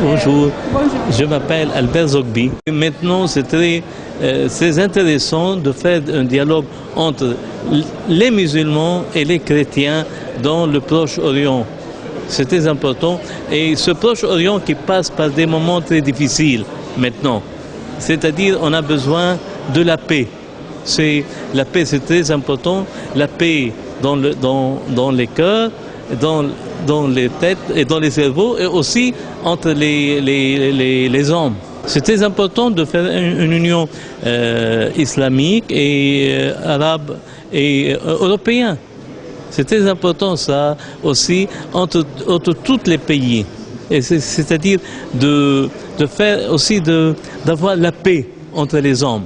Bonjour, je m'appelle Albert Zogby. Maintenant, c'est très intéressant de faire un dialogue entre les musulmans et les chrétiens dans le Proche-Orient. C'est très important. Et ce Proche-Orient qui passe par des moments très difficiles maintenant. C'est-à-dire, on a besoin de la paix. La paix, c'est très important. La paix dans les cœurs, dans les têtes et dans les cerveaux, et aussi entre les hommes. C'est très important de faire une union islamique et arabe et européenne. C'est très important ça aussi entre tous les pays. C'est-à-dire de faire aussi d'avoir la paix entre les hommes.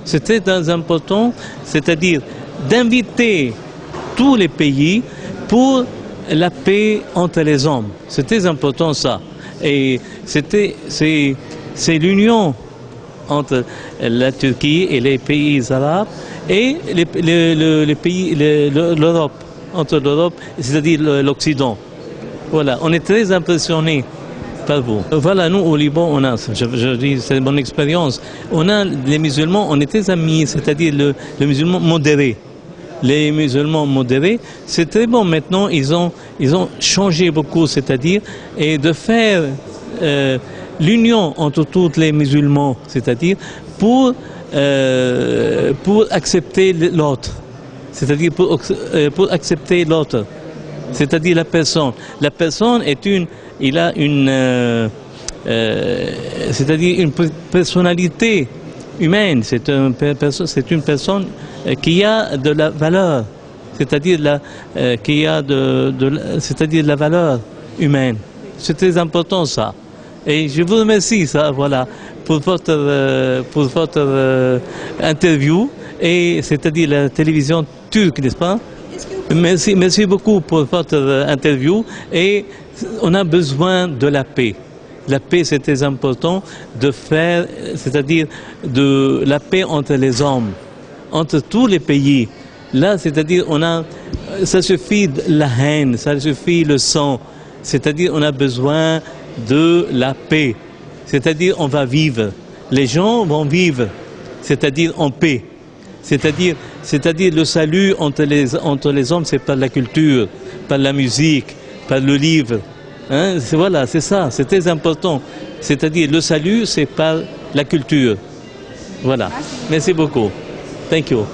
C'est très important, c'est-à-dire d'inviter tous les pays pour la paix entre les hommes. C'est très important ça. Et c'est l'union entre la Turquie et les pays arabes et les pays, l'Europe, entre l'Europe, c'est-à-dire l'Occident. Voilà, on est très impressionnés par vous. Voilà, nous au Liban, on a, je dis, c'est mon expérience, on a les musulmans, on est très amis, c'est-à-dire le musulman modéré. Les musulmans modérés, c'est très bon. Maintenant, ils ont changé beaucoup, c'est-à-dire, et de faire l'union entre tous les musulmans, c'est-à-dire pour accepter l'autre, c'est-à-dire pour accepter l'autre, c'est-à-dire la personne. La personne il a c'est-à-dire une personnalité humaine. C'est une personne qui a de la valeur, c'est-à-dire c'est-à-dire la valeur humaine. C'est très important ça. Et je vous remercie ça, voilà, pour votre interview, et c'est-à-dire la télévision turque, n'est-ce pas? Merci beaucoup pour votre interview. Et on a besoin de la paix. La paix, c'est très important de faire, c'est-à-dire de la paix entre les hommes, entre tous les pays. Là, c'est-à-dire, ça suffit la haine, ça suffit le sang. C'est-à-dire, on a besoin de la paix. C'est-à-dire, on va vivre. Les gens vont vivre, c'est-à-dire en paix. C'est-à-dire le salut entre les hommes, c'est par la culture, par la musique, par le livre. Hein? Voilà, c'est ça, c'est très important. C'est-à-dire le salut, c'est par la culture. Voilà. Merci beaucoup. Thank you.